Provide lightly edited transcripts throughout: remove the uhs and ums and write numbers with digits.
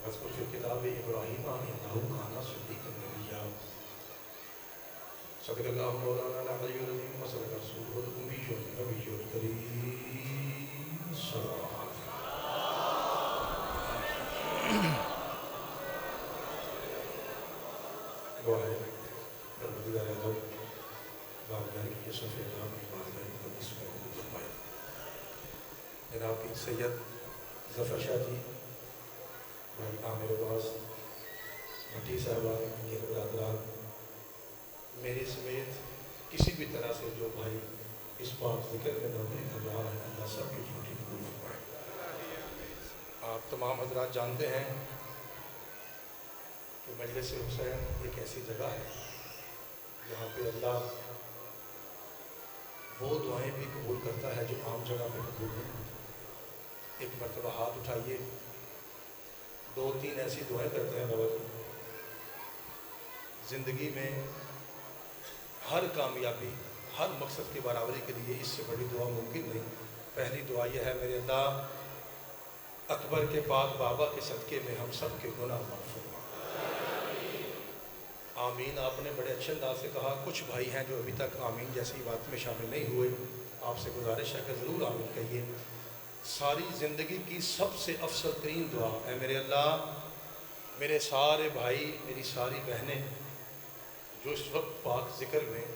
वज़्कुर fill किताबि Ibrahim इन्नहु काना सिद्दीक़न नबिय्या। सदक़ल्लाहु मौलाना अल-अलियुल अज़ीम व सदक़ रसूलुहुल उम्मियुल नबियुल करीम। दुआ है परवरदिगार आलम बारगाह की सफ़ेद अपनी बारगाह मुक़द्दस में कबूल फरमाए। जनाब पीर सैयद ज़फ़र शाह जी, भाई आमिर अब्बास भट्टी साहबान, ये बरादरान, मेरे समेत किसी भी तरह से जो भाई इस पाक ज़िक्र में नौकरी कर रहा है, अल्लाह सब की ड्यूटी कबूल फरमाए। आप तमाम हज़रात जानते हैं कि मजलिस हुसैन एक ऐसी जगह है जहाँ पे अल्लाह वो दुआएं भी कबूल करता है जो आम जगह पे कबूल नहीं होती। एक मरतबा हाथ उठाइए, 2-3 ऐसी दुआएं करते हैं बाबा जी, ज़िंदगी में हर कामयाबी, हर मकसद की बराबरी के लिए इससे बड़ी दुआ मुमकिन नहीं। पहली दुआ यह है, मेरे अल्लाह अकबर के पाक बाबा के सदक़े में हम सब के गुनाह माफ़ फरमा। आमीन आपने बड़े अच्छे अंदाज से कहा। कुछ भाई हैं जो अभी तक आमीन जैसी बात में शामिल नहीं हुए, आपसे गुजारिश है कि ज़रूर आमीन कहिए। सारी ज़िंदगी की सबसे अफसल तरीन दुआ है, मेरे अल्लाह मेरे सारे भाई, मेरी सारी बहनें जो इस वक्त पाक ज़िक्र में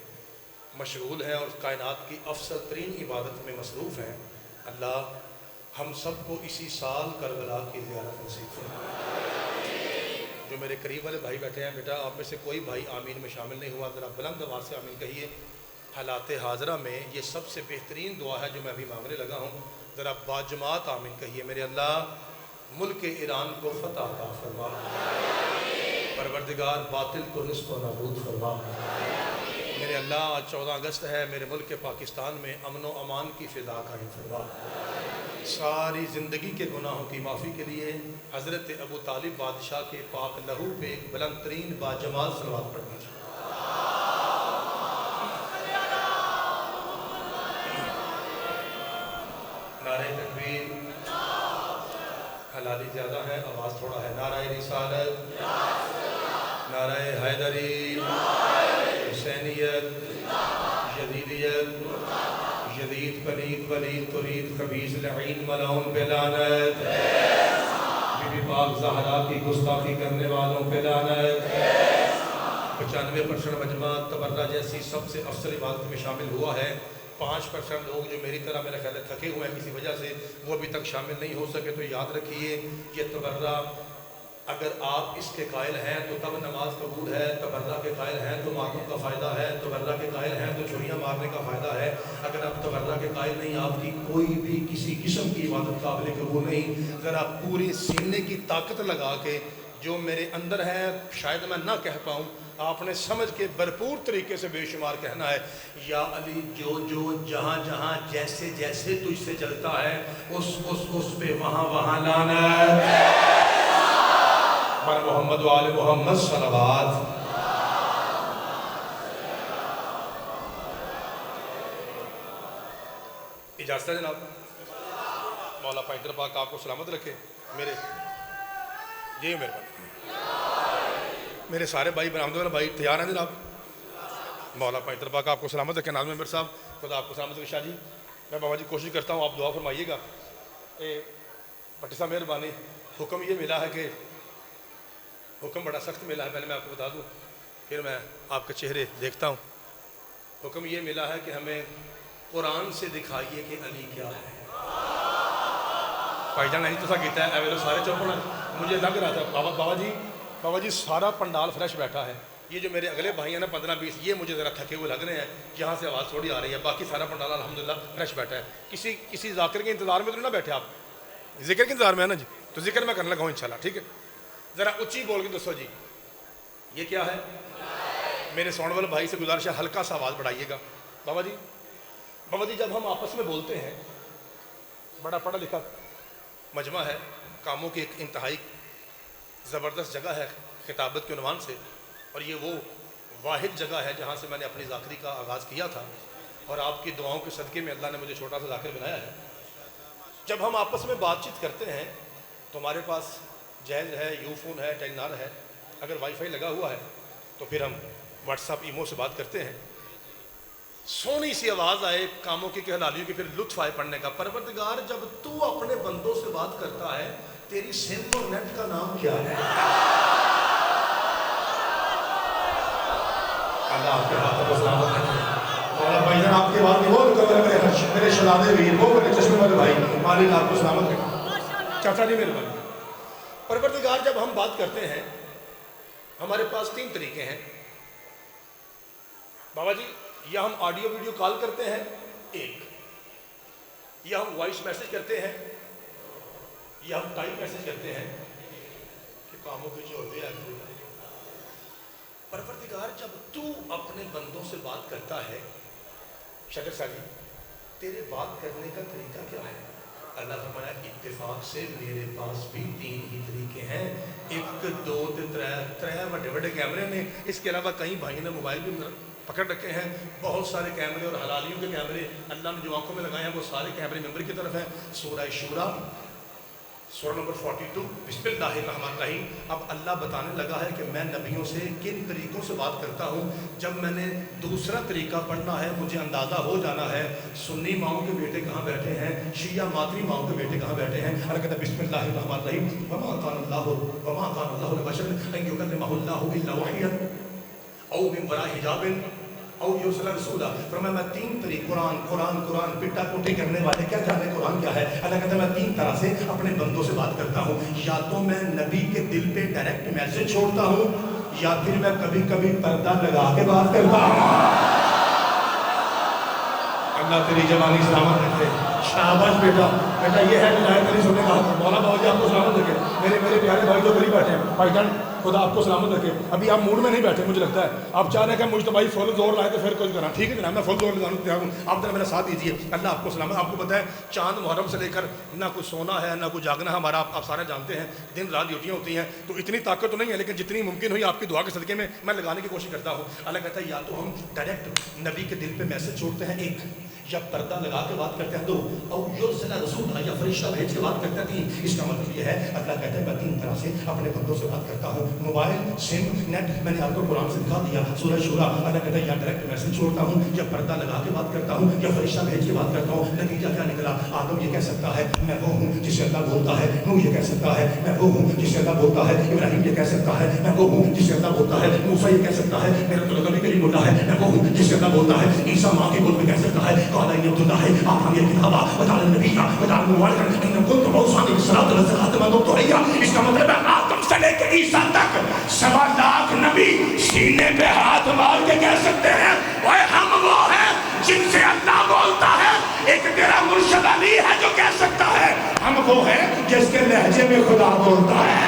मशगूल हैं और कायनात की अफसल तरीन इबादत में मसरूफ़ हैं, अल्लाह हम सब को इसी साल करबला की ज़ियारत नसीब फरमा। जो मेरे करीब वाले भाई बैठे हैं, बेटा आप में से कोई भाई आमीन में शामिल नहीं हुआ, ज़रा बुलंद आवाज़ से आमीन कहिए। हालात हाज़रा में ये सबसे बेहतरीन दुआ है जो मैं अभी मांगने लगा हूँ, ज़रा बाजमात आमीन कहिए। मेरे अल्लाह मुल्क ईरान को फ़तह अता फरमा, परवरदिगार बातिल को निस्फ़ व नाबूद फरमा। मेरे अल्लाह आज 14 अगस्त है, मेरे मुल्क पाकिस्तान में अमन व अमान की फ़िज़ा कायम फरमा। सारी ज़िंदगी के गुनाहों की माफ़ी के लिए हज़रत अबू तालिब बादशाह के पाक लहू पे एक बुलंद तरीन बाजमात सलवात पढ़ना चाहिए। नारे तकबीर, हलाली ज़्यादा है, आवाज़ थोड़ा है। नारे रिसालत, नारे हैदरी, हुसैनियत, यज़ीदियत, यज़ीद पलीद वलीद तुरीद खबीस लईन मलऊन पे लानत, बीबी पाक ज़हरा की गुस्ताखी करने वालों पे लानत। 95% मजमा तबर्रा जैसी सबसे अफसल इबादत में शामिल हुआ है। 5% लोग जो मेरी तरह मेरा ख्याल है थके हुए हैं किसी वजह से, वो अभी तक शामिल नहीं हो सके, तो याद रखिए ये तबर्रा अगर आप इसके कायल हैं तो तब नमाज कबूल है, तबर्रा के कायल हैं तो मातम का फ़ायदा है, तबर्रा के कायल हैं तो छुरियाँ मारने का फ़ायदा है। अगर आप तबर्रा के कायल नहीं, आपकी कोई भी किसी किस्म की इबादत काबिल कबूल नहीं। ज़रा पूरी सीने की ताकत लगा के जो मेरे अंदर है, शायद मैं ना कह पाऊँ, आपने समझ के भरपूर तरीके से बेशुमार कहना है, या अली जो जो जहाँ जहाँ जैसे जैसे तुझसे चलता है उस पे वहाँ वहाँ लानत। मोहम्मद वाले मोहम्मद सलवात। इजाज़त है जनाब। मौला पैदर पाक आपको सलामत रखे। मेरे जी मेहरबानी। मेरे सारे भाई बरामद भाई तैयार हैं जनाब। मौला पैदर पाक आपको सलामत रखे। नाज़ मेंबर साहब खुदा आपको सलामत रखे। शाह जी मैं बाबा जी कोशिश करता हूँ आप दुआ फरमाइएगा। भट्टी साहब मेहरबानी। हुक्म ये मिला है कि हुक्म बड़ा सख्त मिला है, पहले मैं आपको बता दूं फिर मैं आपके चेहरे देखता हूं। हुक्म ये मिला है कि हमें कुरान से दिखाइए कि अली क्या है। भाईजान नहीं तो सा गीता है तो सारे चुप होना। मुझे लग रहा था बाबा जी सारा पंडाल फ्रेश बैठा है। ये जो मेरे अगले भाई हैं ना 15-20, ये मुझे ज़रा थके हुए लग रहे हैं, यहाँ से आवाज़ थोड़ी आ रही है, बाकी सारा पंडाल अल्हम्दुलिल्लाह फ्रेश बैठा है। किसी ज़ाकिर के इंतज़ार में तो ना बैठे आप, जिक्र के इंतज़ार में है ना जी, तो जिक्र मैं करने लगा हूँ इंशाल्लाह, ठीक है। ज़रा ऊंची बोल के दसो जी ये क्या है। मेरे सोने वाले भाई से गुजारिश है हल्का सा आवाज़ बढ़ाइएगा। बाबा जी जब हम आपस में बोलते हैं, बड़ा पढ़ा लिखा मजमा है, कामों की एक इंतहाई ज़बरदस्त जगह है खिताबत के उन्वान से, और ये वो वाहिद जगह है जहाँ से मैंने अपनी ज़ाकरी का आगाज़ किया था और आपकी दुआओं के सदक़े में अल्लाह ने मुझे छोटा सा ज़ाकिर बनाया है। जब हम आपस में बातचीत करते हैं तो हमारे पास जैज़ है, यूफोन है, टेगनार है, अगर वाईफाई लगा हुआ है तो फिर हम व्हाट्सअप ईमो से बात करते हैं। सोनी सी आवाज़ आए कामों की कहलालियों की, फिर लुत्फ आए पढ़ने का। परवरदिगार जब तू अपने बंदों से बात करता है, तेरी सिम और नेट का नाम क्या है? अल्लाह आपके हाथों को सलामत रखे। मौला भाईजान आपके बाद में वो मेरे शहजादे वीर, वो मेरे चश्मे वाले भाई, मालिक आपको सलामत रखे। चाचा जी मेरे भाई, परवरदिगार जब हम बात करते हैं, हमारे पास 3 तरीके हैं बाबा जी। या हम ऑडियो वीडियो कॉल करते हैं एक, या हम वॉइस मैसेज करते हैं, या हम टाइप मैसेज करते हैं कि कामों के जो होते हैं। परवरदिगार जब तू अपने बंदों से बात करता है, शकर साजी तेरे बात करने का तरीका क्या है? अल्लाह फरमाया इत्तेफाक से मेरे पास भी 3 ही तरीके हैं। 1 2 3 बड़े बड़े कैमरे ने, इसके अलावा कई भाइयों ने मोबाइल भी पकड़ रखे हैं, बहुत सारे कैमरे और हलालियों के कैमरे अल्लाह ने जो आंखों में लगाए हैं वो सारे कैमरे मेंबर की तरफ है। सूरह शूरा सूरह नंबर 42 बिस्मिल्लाहिर्रहमानिर्रहीम। अब अल्लाह बताने लगा है कि मैं नबियों से किन तरीक़ों से बात करता हूँ। जब मैंने दूसरा तरीका पढ़ना है, मुझे अंदाज़ा हो जाना है सुन्नी माओं के बेटे कहाँ बैठे हैं, शिया मातरी माओं के बेटे कहाँ बैठे हैं। अल्लाह कहता है बिस्मिल्लाहिर्रहमानिर्रहीम, वमा कान अल्लाहु लिबशरिन अन युकल्लिमहुल्लाहु इल्ला वहयन औ मिन वराइ हिजाबिन औ युरसिल रसूला। फरमाया मैं 3 तरीके, कुरान कुरान कुरान पिट्टा पुट्टी करने वाले क्या जाने कुरान क्या है। अल्लाह कहता है मैं 3 तरह से अपने बंदों से बात करता हूँ। या तो मैं नबी के दिल पे डायरेक्ट मैसेज छोड़ता हूँ, या फिर मैं कभी कभी पर्दा लगा के बात करता हूँ। अल्लाह तेरी जवानी सलामत रखे। शाबाश बेटा, बेटा ये है विलायत अली सुनने का। मौला बाबा जी आपको सलामत रखे। मेरे प्यारे भाई जो गरीब बैठे हैं, भाईजान खुदा आपको सलामत रखे। अभी आप मूड में नहीं बैठे, मुझे लगता है आप चाह रहे हैं कि मुझ तो भाई फुल जोर लाए तो फिर कुछ करा। ठीक है जनाब, मैं फुल जोर लगाने तैयार हूँ, आप जरा मेरा साथ दीजिए। अल्लाह आपको सलामत। आपको पता है चांद मुहर्रम से लेकर ना कुछ सोना है ना कुछ जागना हमारा, आप सारे जानते हैं, दिन रात ड्यूटियाँ होती हैं, तो इतनी ताकत तो नहीं है, लेकिन जितनी मुमकिन हुई आपकी दुआ के सदके में मैं लगाने की कोशिश करता हूँ। अल्लाह कहता है या तो हम डायरेक्ट नबी के दिल पे मैसेज छोड़ते हैं एक, या पर्दा लगा के बात करते हैं 2, और युरसिल रसूला या फरिश्ता भेज के बात करते हैं 3। इसका मतलब ये है अल्लाह कहता है मैं 3 तरह से अपने बंदों से बात करता हूँ। मोबाइल, सिम, नेट मैंने आपको कुरान से दिखा दिया। सूरह शूरा अल्लाह कहता है या डायरेक्ट मैसेज छोड़ता हूँ, या पर्दा लगा के बात करता हूँ, या फरिश्ता भेज के बात करता हूँ। नतीजा क्या निकला? आदम ये कह सकता है मैं वो हूँ जिसे अल्लाह बोलता है, नूह ये कह सकता है मैं वो हूँ जिसे अल्लाह बोलता है, इब्राहिम ये कह सकता है मैं वो हूँ जिसे अल्लाह बोलता है, मूसा ये कह सकता है मेरा तो नबी कलीमुल्लाह है मैं वो हूँ जिसे अल्लाह बोलता है, ईसा माँ के गोद में कह सकता है काला इन्नी अब्दुल्लाह है आप ये किताबा बताल नबीया बताल मुबारक इन कुंतु मौसानी बिसरात रज़क़ात मनो तो हैया। इसका मतलब है आदम से लेकर ईसा तक 1.25 लाख नबी सीने पे हाथ मार के कह सकते हैं ओए हम वो हैं जिनसे अल्लाह बोलता है। एक तेरा मुर्शिद अली है जो कह सकता है हम वो हैं जिसके लहजे में खुदा बोलता है।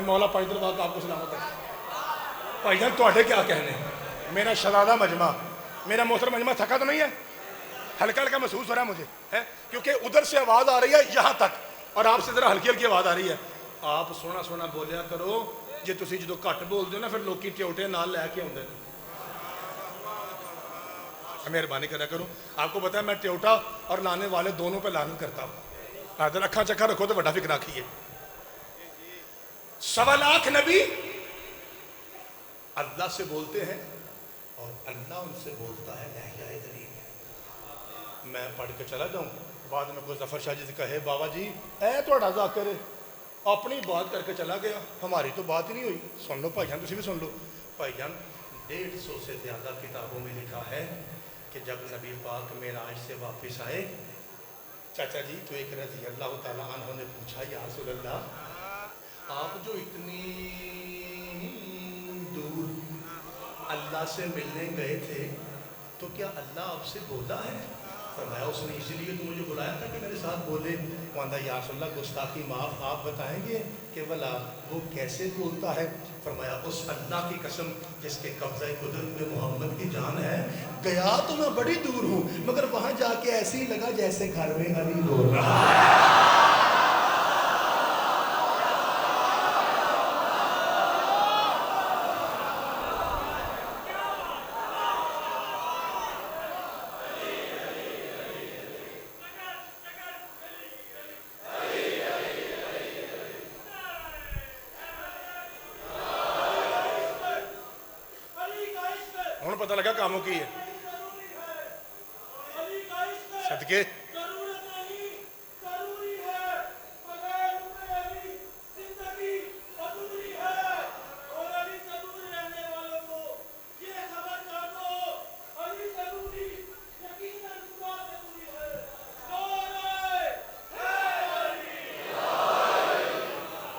मौला पैदल बात आपको सलामत है। भाईजान थोड़े क्या कहने, मेरा शरादा मजमा, मेरा मोहतरम मजमा थका तो नहीं है? हल्का हल्का महसूस हो रहा है मुझे, है क्योंकि उधर से आवाज़ आ रही है यहाँ तक, और आपसे ज़रा हल्की हल्की आवाज़ आ रही है। आप सोना सोना बोलिया करो, जे तुसी जो घट बोलते हो ना फिर लोग ट्योटे नाल लैके आते हैं। मेहरबानी करा करो। आपको पता है मैं ट्योटा और लाने वाले दोनों पर लानत करता हूँ। अगर अखा चक्का रखो तो बड़ा फिक्र रखिए। 1.25 लाख नबी अल्लाह से बोलते हैं और अल्लाह उनसे बोलता है लहजा दरीब। मैं पढ़ के चला जाऊं, बाद में कोई जफर शाह जी से कहे बाबा जी ऐ थोड़ा जाकर अपनी बात करके चला गया, हमारी तो बात ही नहीं हुई। सुन लो भाईजान, तुम भी सुन लो। भाईजान 150 से ज़्यादा किताबों में लिखा है कि जब नबी पाक मेराज से वापस आए, चाचा जी तो एक रज़ी अल्लाह तआला अन्हु ने पूछा या रसूल अल्लाह आप जो इतनी दूर अल्लाह से मिलने गए थे तो क्या अल्लाह आपसे बोला है? फरमाया उसने इसीलिए तो मुझे बुलाया था कि मेरे साथ बोले। वादा या रसूल अल्लाह गुस्ताखी माफ़, आप बताएंगे कि भला वो कैसे बोलता है? फरमाया उस अल्लाह की कसम जिसके कब्ज़े कुदरत में मोहम्मद की जान है, गया तो मैं बड़ी दूर हूँ मगर वहाँ जाके ऐसे ही लगा जैसे घर में अली बोल रहा है। पता लगा कामों की है सदके।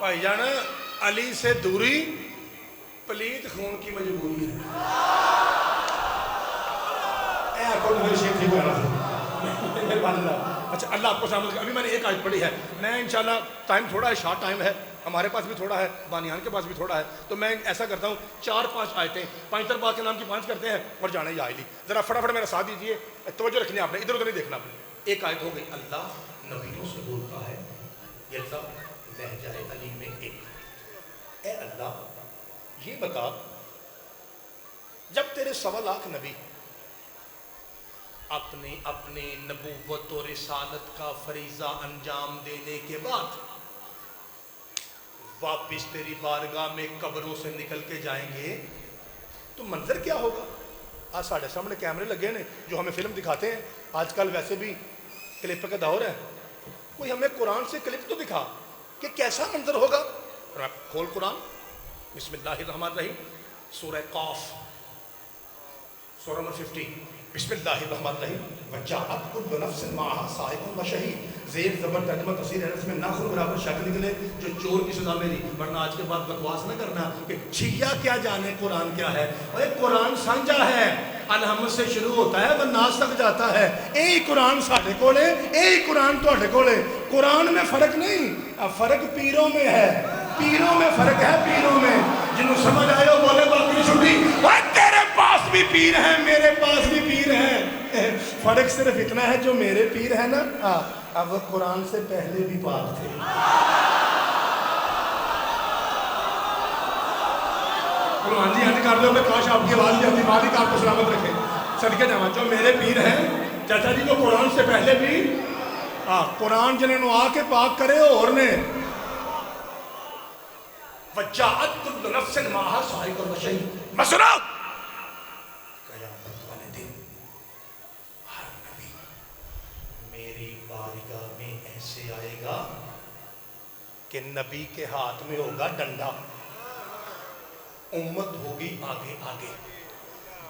भाईजान अली से दूरी पलीत खून की मजबूरी है। अच्छा अल्लाह आपको सामने। अभी मैंने एक आयत पढ़ी है, मैं इंशाल्लाह, टाइम थोड़ा है, शॉर्ट टाइम है, हमारे पास भी थोड़ा है, बानियान के पास भी थोड़ा है, तो मैं ऐसा करता हूँ 4-5 आयतें पाँच तरबाग के नाम की 5 करते हैं और जाने या अली। ज़रा फटाफट मेरा साथ दीजिए, तवज्जो रखनी आपने, इधर उधर नहीं देखना आपने। एक आयत हो गई, अल्लाह नबियों से बोलता है यल्ला लहजाए अली में एक। ए अल्लाह ये बता, जब तेरे 1.25 लाख नबी अपने अपने नबूवत और रिसालत का फरीज़ा अंजाम देने के बाद वापिस तेरी बारगाह में कब्रों से निकल के जाएंगे तो मंजर क्या होगा? आज साढ़े सामने कैमरे लगे ने जो हमें फिल्म दिखाते हैं, आजकल वैसे भी क्लिप का दौर है, कोई हमें कुरान से क्लिप तो दिखा कि कैसा मंजर होगा। खोल कुरान, बिस्मिल्लाहिर्रहमानिर्रहीम, सूरह काफ, सूरह नंबर 50, बिस्मिल्लाहिर्रहमानिर्रहीम, वजाअत कुल्लु नफ्सिन माहा साइकुन व शहीद, ज़ेर ज़बर तर्जुमा तफसीर है, इसमें नाखून बराबर शक निकले जो चोर की सजा मेरी। वरना आज के बाद बकवास न करना कि छिया क्या जाने कुरान क्या है। अरे कुरान साझा है, अलहम्द से शुरू होता है वह नास तक जाता है। यही कुरान साढ़े कोले, यही कुरान तुहाडे कोले। कुरान में फर्क नहीं, फर्क पीरों में है, पीरों में फर्क है, पीरों में। जिन्होंने समझ आए हो बोले बाकी छुट्टी। तेरे पास भी पीर है, मेरे पास भी पीर है, फर्क सिर्फ इतना है जो मेरे पीर है ना, अब वो कुरान से पहले भी पाक थे। हाँ जी कर दो, मैं काश आपकी आवाज़ भी अपनी मालिक आपको सलामत रखे। सदके जावा, जो मेरे पीर हैं चाचा जी, वो कुरान से पहले भी कुरान जिन्होंने आके पाक करे और ने वजाअत कुल्लु नफ्सिन माहा साइकुन व शहीद। मसला क़यामत वाले दिन हर नबी मेरी बारगाह में ऐसे आएगा कि नबी के हाथ में होगा डंडा, उम्मत होगी आगे आगे।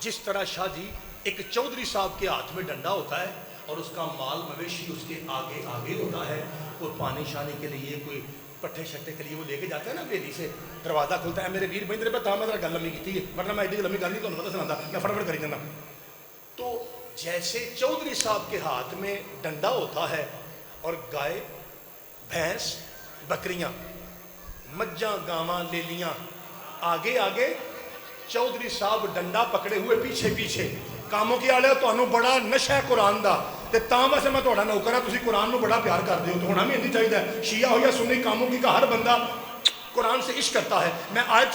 जिस तरह शाह जी एक चौधरी साहब के हाथ में डंडा होता है और उसका माल मवेशी उसके आगे आगे होता है, कोई पानी शानी के लिए, कोई पट्टे शट्टे के लिए वो लेके जाता है ना, बेली से दरवाज़ा खुलता है, मेरे वीर भाई तेरे बता मैं गल लम्मी की, वरना मैं एडी लम्मी गल नहीं तुम्हें पता सुनाता, मैं फटाफट करी जाना। तो जैसे चौधरी साहब के हाथ में डंडा होता है और गाय भैंस बकरियां मज्जां गावां लेलियां आगे आगे, चौधरी साहब डंडा पकड़े हुए पीछे पीछे। कामों की आले तुहानू बड़ा नशा है कुरान दा, ते तां वैसे मैं तुहाडा नौकर हां, तुसीं कुरान नू बड़ा प्यार करदे हो, तो होना भी इंदी चाहिए। शिया हो या सुन्नी, कामों की का हर बंदा कुरान से इश्क करता है। मैं आयत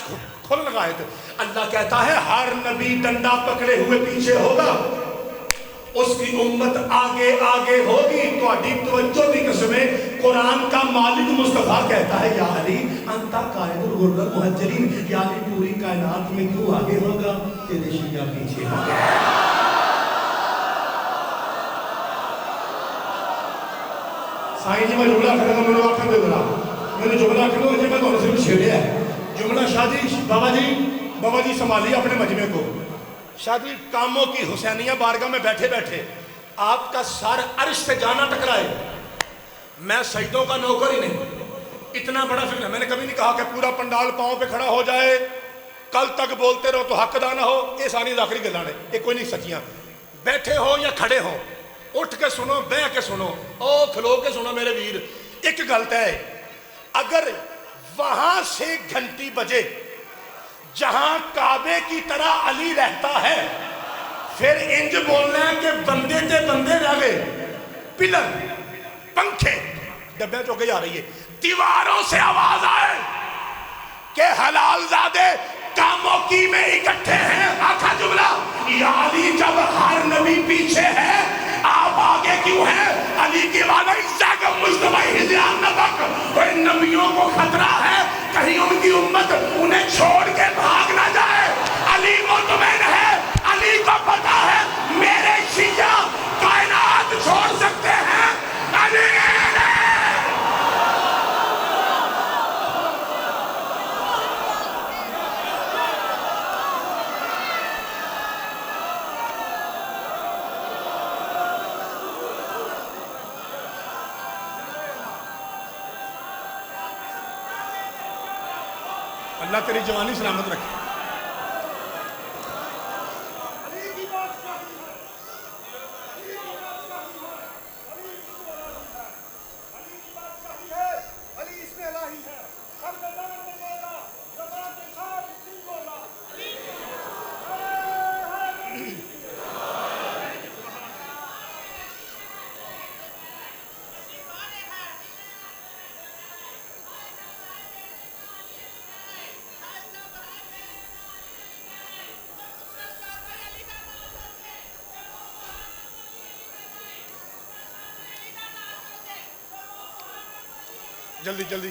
खोल लगा आयत, अल्लाह कहता है हर नबी डंडा पकड़े हुए पीछे होगा, उसकी उम्मत आगे आगे होगी। तुहाडी तवज्जो दी कसमें कुरान का मालिक मुस्तफा कहता है या अली अंता कायदुल गुर्रल मुहज्जलिन, या अली पूरी कायनात में तू आगे होगा, तेरे शिया पीछे होंगे। साईं जी मैं जुमला करूंगा, मैंने आखिर दे देना, मैंने जुमला करूंगा जी, मैं तुहानू सिर्फ छेड़िया है जुमला। शाह जी बाबा जी संभालिए अपने मजमे को। शादी कामों की हुसैनिया बारगाह में बैठे बैठे आपका सर अर्श से जाना टकराए, मैं सजदों का नौकर ही नहीं, इतना बड़ा फिक्र है। मैंने कभी नहीं कहा कि पूरा पंडाल पांव पे खड़ा हो जाए, कल तक बोलते रहो तो हक अदा ना हो, ये सारी आखिरी गल्लां ने, ये कोई नहीं सचियां। बैठे हो या खड़े हो, उठ के सुनो, बह के सुनो, ओ खलो के सुनो मेरे वीर। एक गल है, अगर वहां से घंटी बजे जहां काबे की तरह अली रहता है, फिर इंज बोलना है कि बंदे ते बंदे रह गए, पिलर पंखे डब्बे चौके जा रही है, दीवारों से आवाज आए कि हलाल ज़ादे कामों की में इकट्ठे हैं। आखा जुमला या अली, जब हर नबी पीछे है आप आगे क्यों हैं? अली के वाला नबियों को खतरा है कहीं उनकी उम्मत उन्हें छोड़ के भाग ना जाए। अली मुतमईन है, अली اللہ تیری جوانی سلامت رکھے. جلدی جلدی.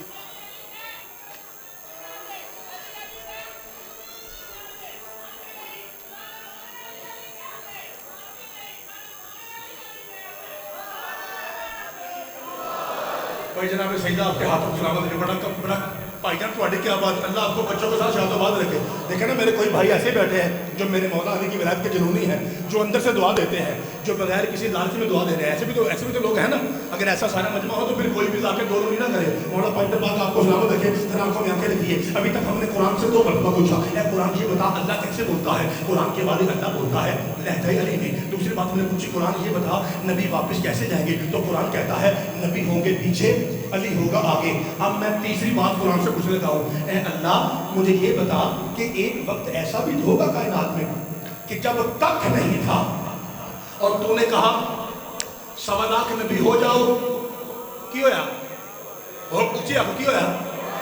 بھائی جناب سیدہ آپ کے ہاتھوں سلامت رکھے. بڑا بھائی جان تھوڑی کیا بات, اللہ آپ کو بچوں کے ساتھ شاد و آباد رکھے. دیکھیں نا میرے کوئی بھائی ایسے بیٹھے ہیں جو میرے مولا علی کی ولایت کے جنونی ہیں, جو اندر سے دعا دیتے ہیں, جو بغیر کسی لالچ میں دعا دے رہے ہیں. ایسے بھی تو لوگ ہیں نا. اگر ایسا سارا مجمع ہو تو پھر کوئی بھی لا کے دو نہیں نہ کرے. مولا پنجر پاک آپ کو سلامت رکھے. پھر آنکھوں میں آنکھیں رکھیے. ابھی تک ہم نے قرآن سے 2 مرتبہ پوچھا, اے قرآن یہ بتا اللہ کیسے بولتا ہے. قرآن کے بعد اللہ بولتا ہے لہجہ علی میں. دوسری بات ہم نے پوچھی قرآن یہ بتا نبی واپس کیسے جائیں گے, تو قرآن کہتا ہے نبی ہوں گے پیچھے, علی ہوگا آگے. اب میں تیسری بات قرآن سے پوچھ لیتا ہوں, اے اللہ مجھے یہ بتا کہ ایک وقت ایسا بھی ہوگا کائنات میں کہ جب تک نہیں تھا اور تو نے کہا 1.25 لاکھ نبی ہو جاؤ, کی ہویا اچھی آپ کی ہویا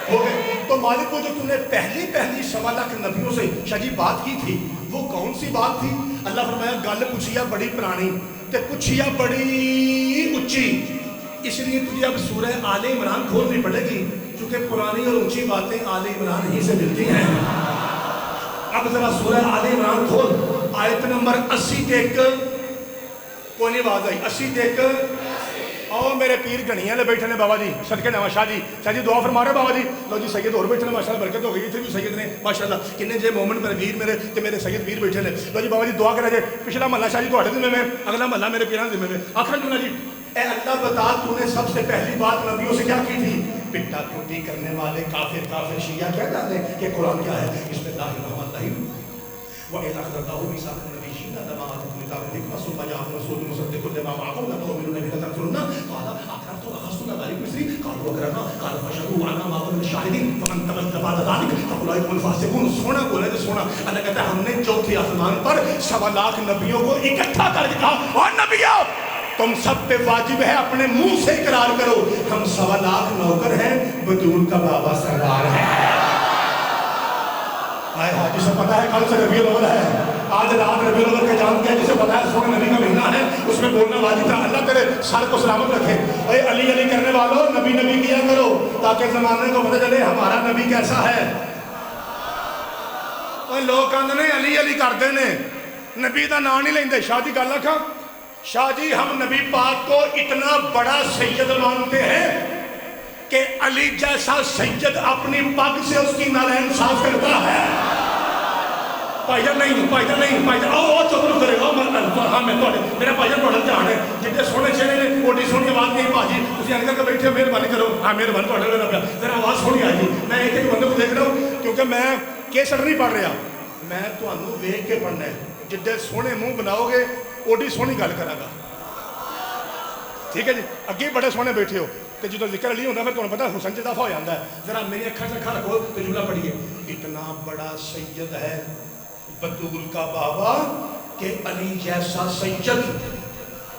ہو گئے. تو مالک کو جو تم نے پہلی 1.25 لاکھ نبیوں سے شجی بات کی تھی وہ کون سی بات تھی؟ اللہ فرمایا گل پوچھیا بڑی پرانی تے پوچھیا بڑی اچھی. اس لیے تجھے اب سورہ آل عمران کھولنی پڑے گی کیونکہ پرانی اور اونچی باتیں آل عمران ہی سے ملتی ہیں. اب ذرا سورہ آل عمران کھول, آیت نمبر 80 دیکھ. کوئی نہیں آواز آئی, 80 دیکھ. اور میرے پیر گھنیاں لے بیٹھے نے بابا جی صدقے نواز شاہ جی دعا فرما رہے بابا جی. لو جی سید اور بیٹھے نے ماشاءاللہ, برکت ہو گئی. تھے بھی سید نے ماشاءاللہ کنے جے مومنٹ میرے ویر میرے تے میرے سید ویر بیٹھے نے. لو جی بابا جی دعا کرا جے. پچھلا محلہ شاہ جی تواڈے ذمے میں, اگلا محلہ میرے پیراں ذمے میں. آخر جو جی اے اللہ بتا تو نے سب سے پہلی بات نبیوں سے کیا کی تھی؟ پٹا پٹی کرنے والے کافر شیعہ کیا جانے کہ قرآن کیا ہے. بسم اللہ الرحمن الرحیم. وَإِذْ أَخَذَ اللَّهُ مِيثَاقَ النَّبِيِّينَ لَمَا آتَيْتُكُم مِّن كِتَابٍ وَحِكْمَةٍ ثُمَّ جَاءَكُم رَّسُولٌ مُصَدِّقٌ لِّمَا مَعَكُمْ لَتُؤْمِنُنَّ بِهِ وَلَتَنصُرُنَّهُ قَالَ أَقْرَرْتُمْ وَأَخَذْتُمْ عَلَىٰ ذَٰلِكُمْ إِصْرِي قَالُوا أَقْرَرْنَا قَالَ فَاشْهَدُوا وَأَنَا مَعَكُم مِّنَ الشَّاهِدِينَ فَمَن تَوَلَّىٰ بَعْدَ ذَٰلِكَ فَأُولَٰئِكَ هُمُ الْفَاسِقُونَ. سونا بولے تو سونا. اللہ کہتا ہے ہم نے چوتھی آسمان پر 1.25 لاکھ نبیوں کو اکٹھا کر کے کہا اور نبیوں تم سب پہ واجب ہے اپنے منہ سے اقرار کرو ہم 1.25 لاکھ نوکر ہیں, بدون کا بابا سردار ہے. جسے پتا ہے کل سے ربیع الاول ہے, آج رات ربیع الاول کے جان کے جسے پتا ہے سونے نبی کا مہینہ ہے, اس میں بولنا واجب تھا. اللہ تیرے سر کو سلامت رکھے. اے علی علی کرنے والوں نبی نبی کیا کرو تاکہ زمانے کو پتہ چلے ہمارا نبی کیسا ہے. اور لوگ کہتے ہیں علی علی کرتے ہیں, نبی کا نام نہیں لیندے. شاہ جی گل آکھاں, شاہ جی ہم نبی پاک کو اتنا بڑا سید مانتے ہیں کہ علی جیسا سید اپنی پگ سے اس کی نالین صاف کرتا ہے. بھائی جان نہیں, بھائی جان نہیں, بھائی جان آؤ چپ نہ کرے گا. ہاں میں میرا بھائی جان بڑا دھیان ہے. جتنے سونے چہرے نے اوڈی سونی آواز نہیں بھاجی تھی اندر کے بیٹھے مہربانی کرو. ہاں مہربانی تھوڑے میرا پیا ذرا آواز سونی آئی جی. میں ایک ایک بندے کو دیکھ رہا ہوں کیونکہ میں کیسٹ نہیں پڑھ رہا, میں تمہیں ویکھ کے پڑھنا ہے. جتنے سونے منہ بناؤ گے اوڈی سونی گل کرا گا. ٹھیک ہے جی, اگے بڑے سونے بیٹھے ہو تو جدو ذکر علی ہوتا ہے تمہیں پتا حسن سے دفعہ ہو جاتا ہے. ذرا میری اکھاں سے اکھاں رکھو تو جملہ پڑھیے. اتنا بڑا سید ہے بطول کا بابا کہ علی جیسا سید,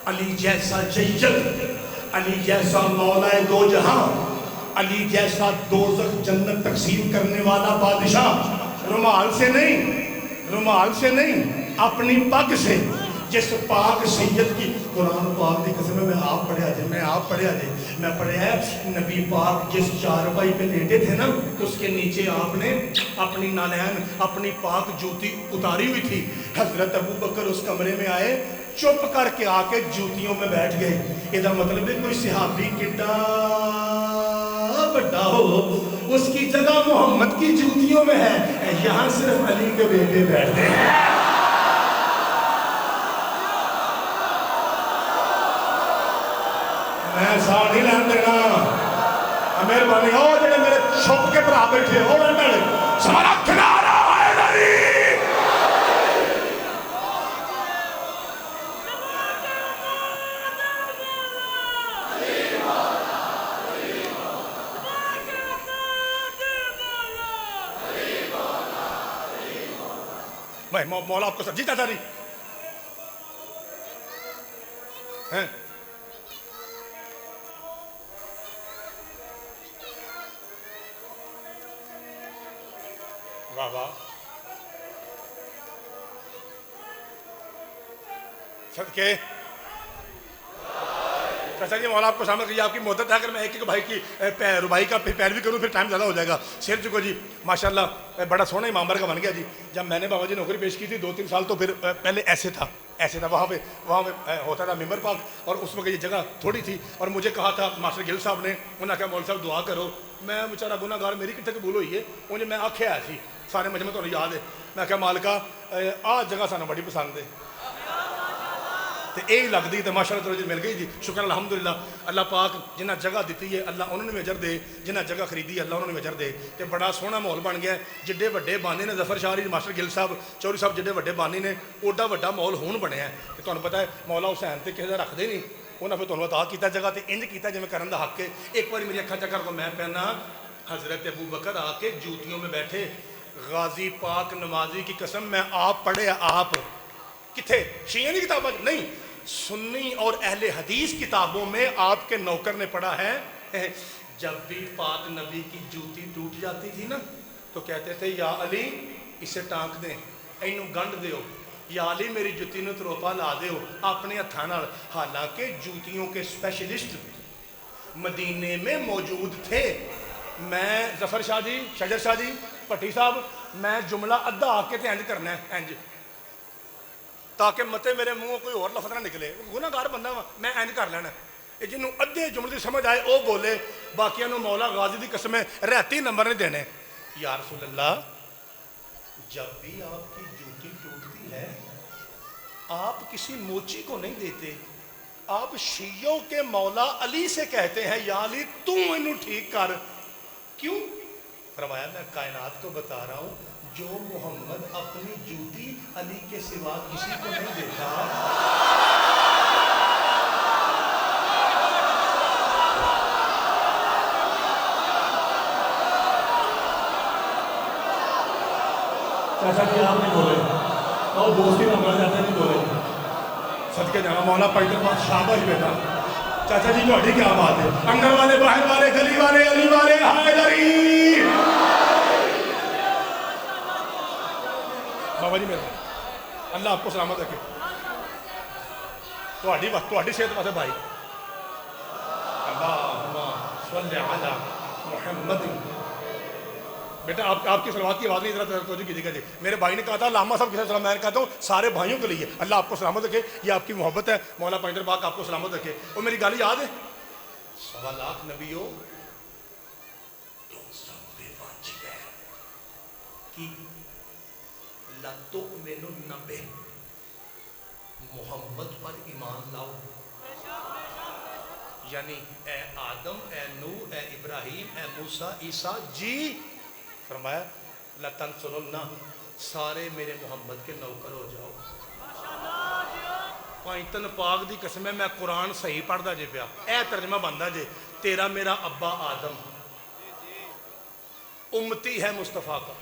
علی جیسا جید, علی جیسا مولا دو جہاں, علی جیسا دوزخ جنت تقسیم کرنے والا بادشاہ رومال سے نہیں, رومال سے نہیں, اپنی پگ سے جس پاک سید کی قرآن پاک دی قسم میں آپ پڑھیا جائے, میں آپ پڑھیا جائے, میں پڑھیا ہے نبی پاک جس چارپائی پہ لیٹے تھے نا اس کے نیچے آپ نے اپنی نالین اپنی پاک جوتی اتاری ہوئی تھی. حضرت ابو بکر اس کمرے میں آئے, چپ کر کے آ کے جوتیوں میں بیٹھ گئے. یہ مطلب ہے کوئی صحابی کڈا بڑا ہو اس کی جگہ محمد کی جوتیوں میں ہے, یہاں صرف علی کے بیٹے بیٹھتے ہیں. میں ساتھ نہیں لین دینا. مہربانی ہو جڑے میرے छुप के भरा बैठे हो सारा किनारा है नहीं। भाई मौला आपको सर जी चाचा जी हैं वाह वाह सदके चाचा जी मौला आपको सामने करिए आपकी मदद है। अगर मैं एक एक भाई की रुबाई का पैरवी करूँ फिर टाइम ज़्यादा हो जाएगा। शेर चुको जी माशाल्लाह बड़ा सोना इमाम का बन गया जी। जब मैंने बाबा जी नौकरी पेश की थी 2-3 साल तो फिर पहले ऐसे था वहाँ पे होता था मेंबर पाक और उस वक्त ये जगह थोड़ी थी और मुझे कहा था मास्टर गिल साहब ने उन्होंने कहा मौल साहब दुआ करो। मैं बेचारा गुनाहगार मेरी कितने कबूल हुई है उन्हें मैं आख्या है सी सारे मजमे तो याद है। मैं क्या मालिका आ जगह सानू बड़ी पसंद है तो यही लगती तो माशाल्लाह चलो जी मिल गई जी शुक्र अल्हम्दुलिल्लाह। अल्लाह पाक जिन्हें जगह दी है अल्लाह उन्होंने भी अजर दे जिन्हें जगह खरीदी अल्लाह उन्होंने भी अजर दे। तो बड़ा सोहना माहौल बन गया जिड्डे वड्डे बानी ने जफर शाह जी मास्टर गिल साहब चौधरी साहब जिड्डे वड्डे बानी ने ओडा वड्डा माहौल हुण बनया तो तुहानूं पता है मौला हुसैन तो किसी का रखते नहीं उन्हें फिर तुहानूं बता किया जगह तो इंज किया जिवें करन दा हक है। एक बार मेरी अखा चक्कर को मैं पहना हजरत अबू बकर आके जूतियों में बैठे गाजी पाक नमाजी की कसम मैं आप पढ़े आप किथे शिया की किताबों नहीं सुन्नी और अहले हदीस किताबों में आपके नौकर ने पढ़ा है जब भी पाक नबी की जूती टूट जाती थी ना तो कहते थे या अली इसे टांक दें इनू गंढ दो या अली मेरी जुती नू तरोपा ला दो अपने हत्थां नाल। हालांकि जूतियों के स्पेशलिस्ट मदीने में मौजूद थे। मैं जफर शाह जी शजर शाह जी भट्टी साहब मैं जुमला अद्धा आके तो इंज करना है इंज ताकि मते मेरे मुँह कोई और लफज ना निकले गुनाहगार बंदा वा मैं इंज कर लेना जिन्हों अद्धे जुमले की समझ आए वह बोले बाकियों को मौला गाजी की कसम रहती नंबर नहीं देने। या रसूल अल्लाह जब भी आपकी जूती टूटती है आप किसी मोची को नहीं देते आप शियों के मौला अली से कहते हैं या अली तू इन्हू ठीक कर। क्यों? फरमाया मैं कायनात को बता रहा हूँ जो मोहम्मद अपनी जूती अली के सिवा किसी को नहीं देता चाचा जी आप नहीं बोले और दोस्ती नंबर चाचा नहीं बोले सदके जाना मौला पैदल पास शाबाश बेटा। चाचा जी थोड़ी क्या बात है अंदर वाले बाहर वाले गली वाले अली वाले हैदरी बाबा जी मेरे अल्लाह आपको सलामत रखे थोड़ी सेहत वास्ते भाई अल्लाहुम्मा सल्ली अला मुहम्मद। बेटा आपकी सलवात की आवाज़ नहीं जरा तवज्जो कीजिएगा जी। मेरे भाई ने कहा था लामा साहब किसी सलाम मैं कहता हूँ सारे भाइयों के लिए अल्लाह आपको सलामत रखे ये आपकी मोहब्बत है मौला पैदर पाक आपको सलामत रखे। और मेरी गाली याद है 1.25 लाख नबियों तुम सब बेवाजिब है कि लतो मेनू नबे मोहम्मद पर ईमान लाओ यानी ए आदम ए नूह ए इब्राहिम ए मूसा ईसा जी फरमाया लतन सुनना सारे मेरे मोहम्मद के नौकर हो जाओ। पैतन पाक दी कसम है मैं कुरान सही पढ़ता जे पिया ए तर्जमा बनता जे तेरा मेरा अब्बा आदम उम्मती है मुस्तफ़ा का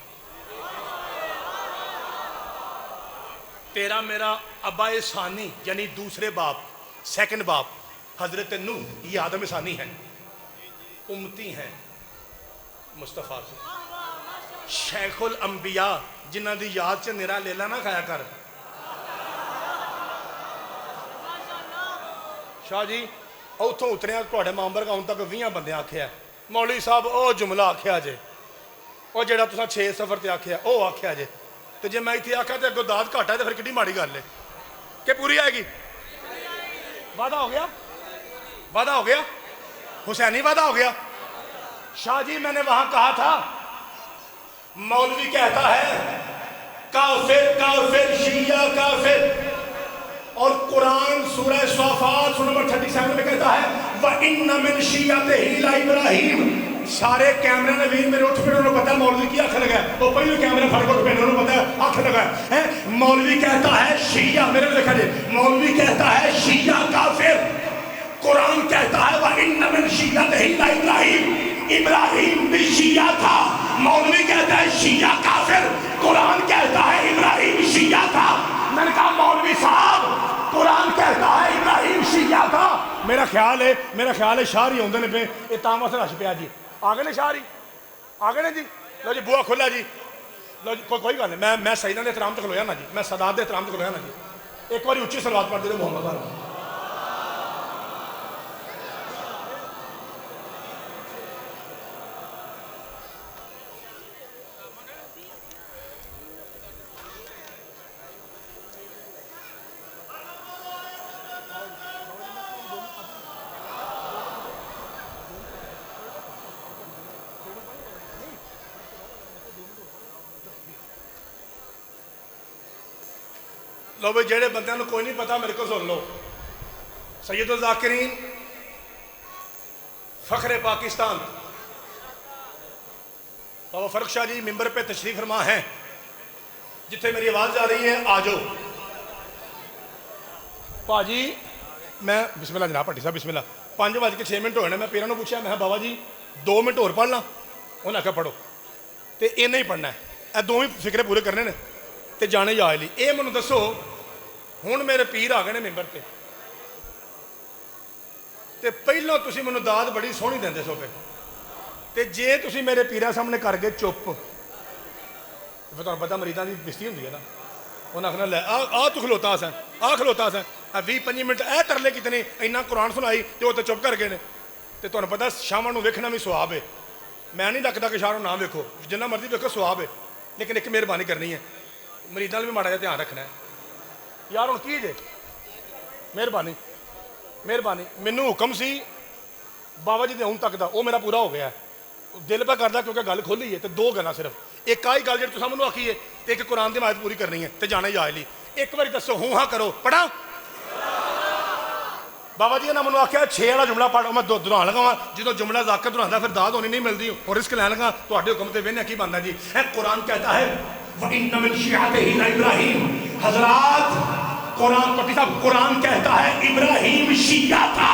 तेरा मेरा अब्बा सानी यानी दूसरे बाप सेकंड बाप हजरत नूह ये आदम सानी है उम्मती हैं मुस्तफ़ा के। शेखुल अंबिया जिन्हों की याद च निरा लेला ना खाया कर। शाह जी उतों उतरिया थोड़े मामबर गाउन तक 20 बंदे आख्या मौलवी साहब वो जुमला आख्या जे वो जो 6 सफर से आख्या वो आख्या जे तो जे मैं इतने आख्या तो अगों दाद घट है तो फिर कि माड़ी गल है कि पूरी आएगी। वादा हो गया हुसैनी वादा हो गया। शाह जी मैंने वहां कहा था मौलवी कहता है काफिर काफिर शिया काफिर और कुरान सूरह स्वाफात नंबर 37 में कहता है व इन्न मिन शियतिही ला इब्राहीम سارے کیمرے نے بھی میرے اٹھ پھر انہوں نے پتا ہے مولوی کی آنکھ لگا ہے وہ پہلے کیمرے پھڑ کر پہنے انہوں نے پتا ہے آنکھ لگا ہے مولوی کہتا ہے شیعہ میرے دیکھا جی مولوی کہتا ہے شیعہ کافر قرآن کہتا ہے وَإِنَّ مِنْ شِيَّتِهِ لَإِبْرَاہِيمَ ابراہیم بھی شیعہ تھا مولوی کہتا ہے شیعہ کافر قرآن کہتا ہے ابراہیم شیعہ تھا میں نے کہا مولوی صاحب قرآن کہتا ہے ابراہیم شیعہ تھا میرا خیال ہے شاہری ہوندے نے پہ یہ تاما سے رش پیا جی آگے نے شاہری آگے نے جی لو جی بوا کھولا جی لو جی کوئی گل نہیں میں سیدہ دے احترام تے کھلویا نا جی میں سادات دے احترام تے کھلویا نا جی ایک بار اچھی صلوات پڑھ دے محمد علیہ لو بھائی جہے بندے کو کوئی نہیں پتا میرے کو سن لو سید الذاکرین فخر پاکستان بابا فرق شاہ جی ممبر پہ تشریف فرما ہیں جتنے میری آواز جا رہی ہے آ جاؤ پا جی میں بسم اللہ جناب پٹی صاحب بسم اللہ 5:06 ہوئے میں پیروں نے پوچھا میں بابا جی 2 منٹ اور پڑھ لاں انہوں نے آخیا پڑھو تو یہ نہیں پڑھنا ہے یہ 2 ہی فکرے پورے کرنے نے تے جانے جا لی اے منو دسو ہن میرے پیر آ گئے نے ممبر تے پہلوں تسی منو داد بڑی سونی دیندے سو پہ تے جے تسی میرے پیراں سامنے کر گئے چپ پھر تمہیں پتہ مریداں دی بستی ہوندی ہے نا انہاں آخنا لے آ تو کھلوتا سا آ کھلوتا سا 20-25 منٹ اے ترلے کتنے اینا قرآن سنائی تے وہ تے چپ کر گئے نے تے تمہیں پتہ شاماں نو ویکھنا بھی ثواب ہے میں نہیں ڈکدا کہ شاہ نہ ویکھو جنہ مرضی ویکھو ثواب ہے لیکن ایک مہربانی کرنی ہے مریداں بھی ماڑا جا دھیان رکھنا ہے یار ہوں کی جے مہربانی مینوں حکم سی بابا جی دے ہوں تک دا وہ میرا پورا ہو گیا ہے دل پہ کردا کیونکہ گل کھولی ہے تو 2 گلاں صرف ایک آئی گل جی تساں مینوں آکھی ہے تے ایک قرآن دی آیت پوری کرنی ہے تے جانے جا لی ایک باری دسو ہوں ہاں کرو پڑھا بابا جی نے مینوں آخیا 6 والا جملہ پڑھ میں دہران لگا جدوں جملہ ذاکر دہراندا پھر داد ہونی نہیں ملتی اور رزق لین لگا تہاڈے حکم تے وہنے کی بندا جی قرآن کہتا ہے وَإِنَّ مِنْ شِيَعَتِهِ لَإِبْرَاہِيمَ حضرات قرآن پٹی صاحب قرآن کہتا ہے ابراہیم شیعہ تھا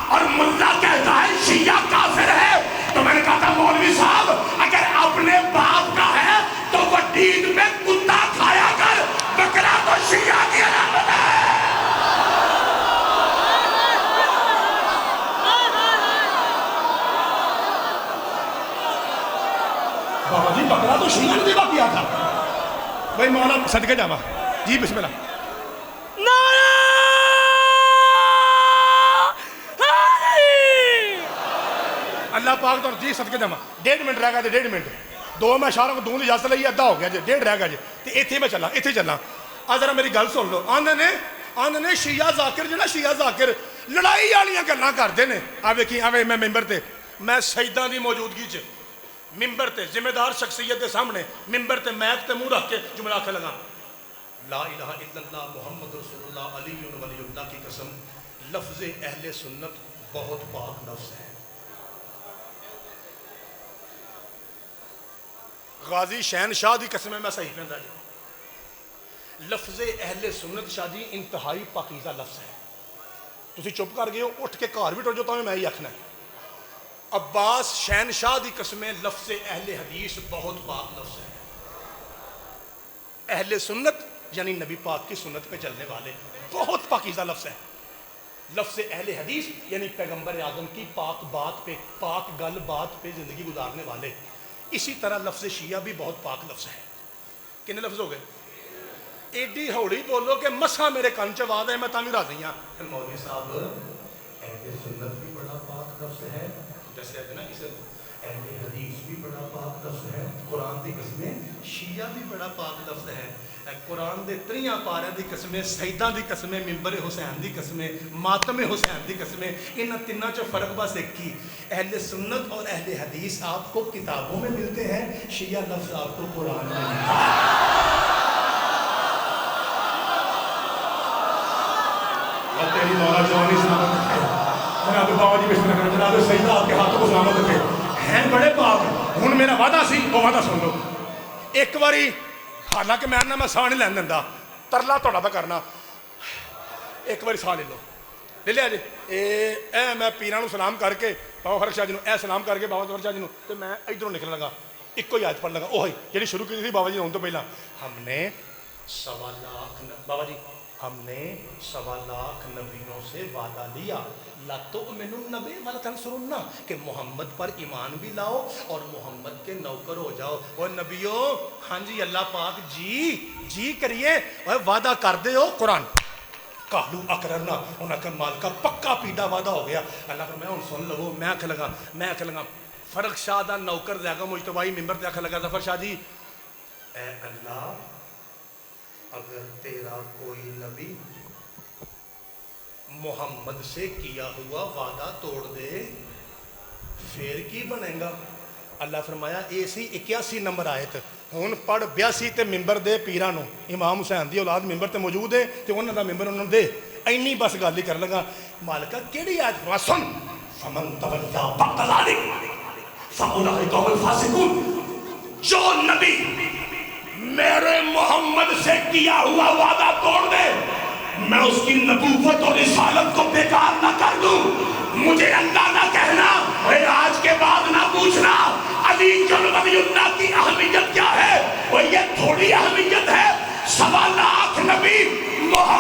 اور ملا کہتا ہے شیعہ کافر ہے تو میں نے کہا تھا مولوی صاحب اگر اپنے باپ کا ہے تو وہ عید میں کتا کھایا کر بکرا تو شیعہ کی علامت ہے بابا جی بکرا تو شیعہ نے دیوا کیا تھا بھائی مولا صدقے جاوا جی بسم اللہ اللہ پاک تو جی صدقے جاوا 1.5 منٹ رہ گیا جی 1.5 منٹ 2 میں اشاروں کو دوں دی اجازت لئی ادھا ہو گیا جی 1.5 رہ گیا جی تے ایتھے میں چلا ایتھے چلا آ ذرا میری گل سن لو آندے نے شیعہ ذاکر جو نا شیعہ ذاکر لڑائی والیاں گلاں کردے نے آ ویکھی آویں میں ممبر تے میں سیداں دی موجودگی چ ممبر تے ذمہ دار شخصیت کے سامنے ممبر تے میک تے منہ رکھ کے جملہ آخر لگا لا الہ الا اللہ محمد رسول اللہ علی ولی اللہ کی قسم لفظ اہل سنت بہت پاک لفظ ہے غازی شہنشاہ دی قسم میں صحیح پہندا جی لفظ اہل سنت شاہ جی انتہائی پاکیزہ لفظ ہے تسی چپ کر گئے ہو اٹھ کے گھر بھی ٹر جو میں ہی آکھنا ہے عباس شہنشاہ دی قسمیں لفظ اہل حدیث بہت پاک لفظ ہے اہل سنت یعنی نبی پاک کی سنت پہ چلنے والے بہت پاکیزہ لفظ ہے لفظ اہل حدیث یعنی پیغمبر اعظم کی پاک بات پہ پاک گل بات پہ زندگی گزارنے والے اسی طرح لفظ شیعہ بھی بہت پاک لفظ ہے کتنے لفظ ہو گئے ایڈی ہوڑی بولو کہ مسا میرے کان چ آواز ہے میں تاں بھی راضی ہاں مولوی صاحب اہل سنت بھی بڑا پاک لفظ ہے جیسے نا اسے اہل حدیث بھی بڑا پاک لفظ ہے قرآن دی قسمیں شیعہ بھی بڑا پاک لفظ ہے قرآن دے 3 پارے دی قسمیں سیداں دی قسمیں ممبر حسین دی قسمیں ماتم حسین دی قسمیں ان تینوں چ فرق بس ایک ہی اہل سنت اور اہل حدیث آپ کو کتابوں میں ملتے ہیں شیعہ لفظ آپ کو قرآن میں ملتا ہے اور تیری مولا جوانی سلامت رکھے جناب بابا جی بسم اللہ کریں جناب سیدہ آپ کے ہاتھوں کو سلامت رکھے ہیں بڑے پاک ہوں میرا وعدہ سی وہ وعدہ سن لو ایک باری حالانکہ میں ساہ نہیں لین دینا ترلا تھوڑا پہ کرنا ایک باری ساہ لے لو لے لیا جی اے میں پیران سلام کر کے بابا فرق شاہ جی اے سلام کر کے بابا فرق شاہ جی تو میں ادھروں نکلنے لگا ایک ہی آیت پڑھ لگا وہی جی شروع کی تھی بابا جی ہونے تو پہلے ہم نے 1.25 لاکھ بابا جی ہم نے 1.25 لاکھ نبیوں سے وعدہ لیا نبی والا تنصرنا کہ محمد پر ایمان بھی لاؤ اور محمد کے نوکر ہو جاؤ اور نبیوں ہاں جی اللہ پاک جی کریے اور وعدہ کر دے ہو قرآن کالو اقررنا انہاں کا مال کا پکا پیڈا وعدہ ہو گیا اللہ پر میں سن لو میں آکھ لگا فرق شاہ دا نوکر دے گا مجتبائی ممبر دے آکھ لگا ظفر شاہ جی اے اللہ اگر تیرا کوئی نبی محمد سے کیا ہوا وعدہ توڑ دے پھر کی بنے گا اللہ فرمایا اے سی 81 نمبر آیت ہوں پڑھ 82 تے ممبر دے پیرانو امام حسین دی اولاد ممبر تے موجود ہے تے انہاں دا ممبر انہاں دے اینی بس گل ہی کر لگا مالکا کیڑی آیت فرما سن فمن تولا بعد ذلک فاولئک هم الفاسقون جو نبی میرے محمد سے کیا ہوا وعدہ توڑ دے میں اس کی نبوت اور رسالت کو بیکار نہ کر دوں مجھے اللہ نہ کہنا اے آج کے بعد نہ پوچھنا علی ولی اللہ کی اہمیت کیا ہے وہ یہ تھوڑی اہمیت ہے 1.25 لاکھ نبی محمد